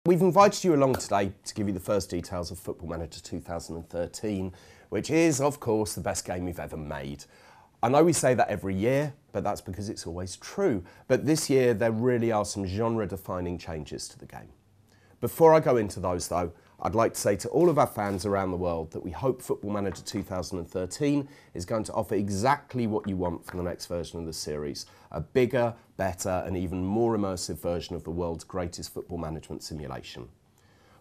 We've invited you along today to give you the first details of Football Manager 2013, which is, of course, the best game we've ever made. I know we say that every year, but that's because it's always true. But this year, there really are some genre-defining changes to the game. Before I go into those, though, I'd like to say to all of our fans around the world that we hope Football Manager 2013 is going to offer exactly what you want from the next version of the series. A bigger, better and even more immersive version of the world's greatest football management simulation.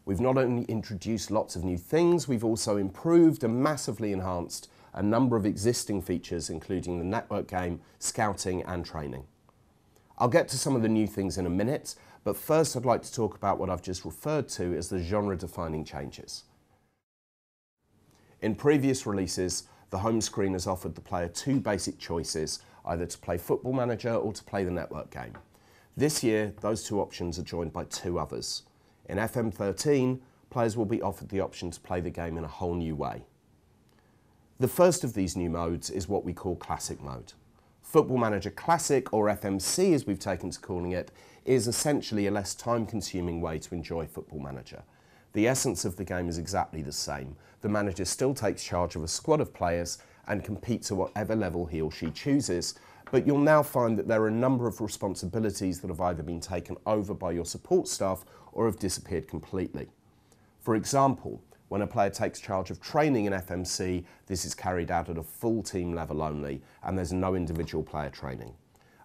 We've not only introduced lots of new things, we've also improved and massively enhanced a number of existing features, including the network game, scouting and training. I'll get to some of the new things in a minute, but first I'd like to talk about what I've just referred to as the genre-defining changes. In previous releases, the home screen has offered the player two basic choices, either to play Football Manager or to play the network game. This year, those two options are joined by two others. In FM13, players will be offered the option to play the game in a whole new way. The first of these new modes is what we call Classic Mode. Football Manager Classic, or FMC as we've taken to calling it, is essentially a less time-consuming way to enjoy Football Manager. The essence of the game is exactly the same. The manager still takes charge of a squad of players and competes at whatever level he or she chooses, but you'll now find that there are a number of responsibilities that have either been taken over by your support staff or have disappeared completely. For example, when a player takes charge of training in FMC, this is carried out at a full team level only, and there's no individual player training.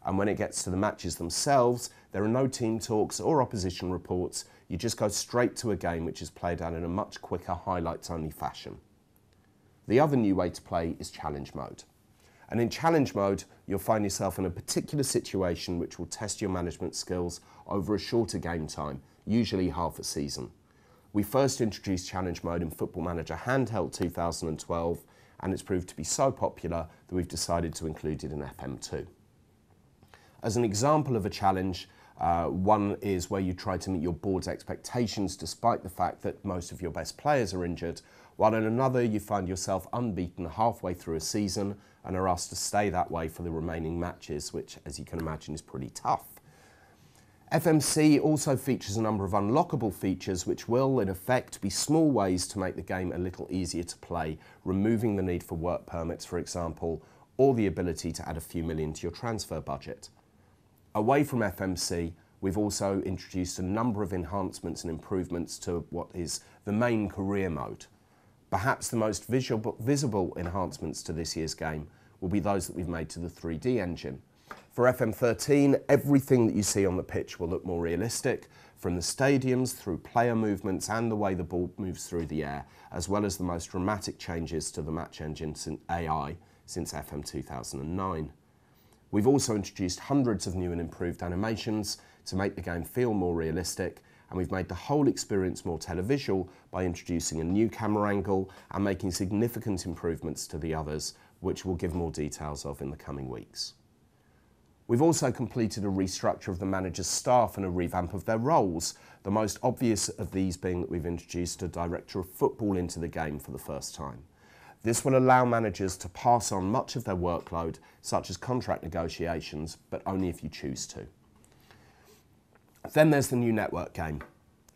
And when it gets to the matches themselves, there are no team talks or opposition reports. You just go straight to a game which is played out in a much quicker highlights-only fashion. The other new way to play is Challenge Mode. And in Challenge Mode, you'll find yourself in a particular situation which will test your management skills over a shorter game time, usually half a season. We first introduced Challenge Mode in Football Manager Handheld 2012, and it's proved to be so popular that we've decided to include it in FM2. As an example of a challenge, one is where you try to meet your board's expectations despite the fact that most of your best players are injured, while in another you find yourself unbeaten halfway through a season and are asked to stay that way for the remaining matches, which, as you can imagine, is pretty tough. FMC also features a number of unlockable features which will, in effect, be small ways to make the game a little easier to play, removing the need for work permits, for example, or the ability to add a few million to your transfer budget. Away from FMC, we've also introduced a number of enhancements and improvements to what is the main career mode. Perhaps the most visible enhancements to this year's game will be those that we've made to the 3D engine. For FM13, everything that you see on the pitch will look more realistic, from the stadiums through player movements and the way the ball moves through the air, as well as the most dramatic changes to the match engine AI since FM 2009. We've also introduced hundreds of new and improved animations to make the game feel more realistic, and we've made the whole experience more televisual by introducing a new camera angle and making significant improvements to the others, which we'll give more details of in the coming weeks. We've also completed a restructure of the manager's staff and a revamp of their roles, the most obvious of these being that we've introduced a director of football into the game for the first time. This will allow managers to pass on much of their workload, such as contract negotiations, but only if you choose to. Then there's the new network game.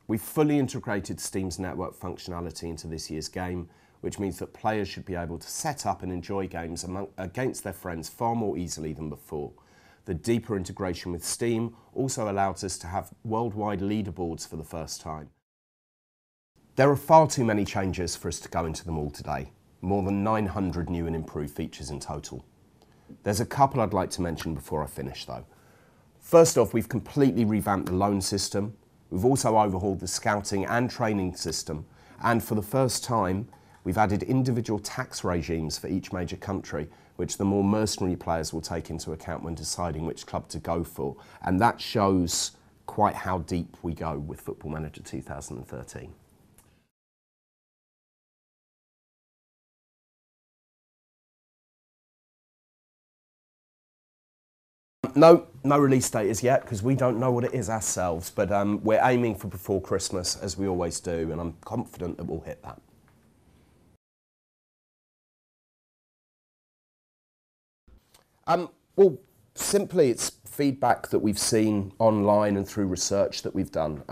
We've fully integrated Steam's network functionality into this year's game, which means that players should be able to set up and enjoy games against their friends far more easily than before. The deeper integration with Steam also allows us to have worldwide leaderboards for the first time. There are far too many changes for us to go into them all today. More than 900 new and improved features in total. There's a couple I'd like to mention before I finish though. First off, we've completely revamped the loan system. We've also overhauled the scouting and training system. And for the first time, we've added individual tax regimes for each major country, which the more mercenary players will take into account when deciding which club to go for. And that shows quite how deep we go with Football Manager 2013. No release date as yet, because we don't know what it is ourselves, but we're aiming for before Christmas, as we always do, and I'm confident that we'll hit that. Well, simply it's feedback that we've seen online and through research that we've done.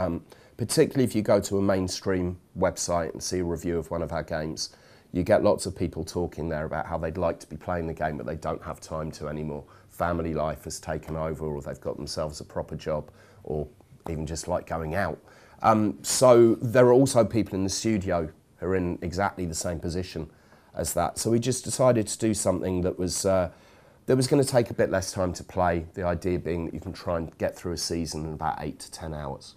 particularly if you go to a mainstream website and see a review of one of our games, you get lots of people talking there about how they'd like to be playing the game, but they don't have time to anymore. Family life has taken over, or they've got themselves a proper job, or even just like going out. So there are also people in the studio who are in exactly the same position as that. So we just decided to do something that was going to take a bit less time to play, the idea being that you can try and get through a season in about 8 to 10 hours.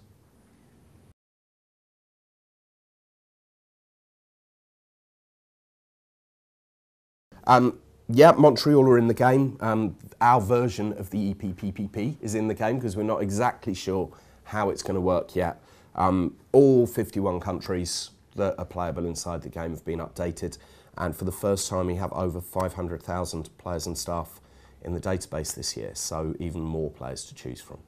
Yeah, Montreal are in the game. Our version of the EPPPP is in the game because we're not exactly sure how it's going to work yet. All 51 countries that are playable inside the game have been updated, and for the first time we have over 500,000 players and staff in the database this year, so even more players to choose from.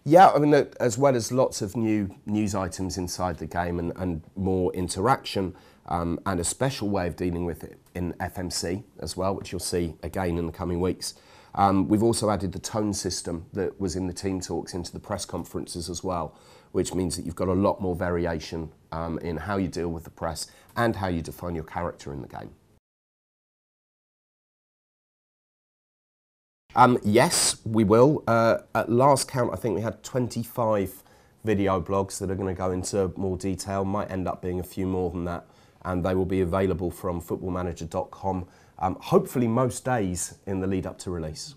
Yeah, I mean, as well as lots of new news items inside the game and more interaction and a special way of dealing with it in FMC as well, which you'll see again in the coming weeks. We've also added the tone system that was in the team talks into the press conferences as well, which means that you've got a lot more variation in how you deal with the press and how you define your character in the game. Yes, we will. At last count, I think we had 25 video blogs that are going to go into more detail. Might end up being a few more than that, and they will be available from footballmanager.com, hopefully most days in the lead up to release.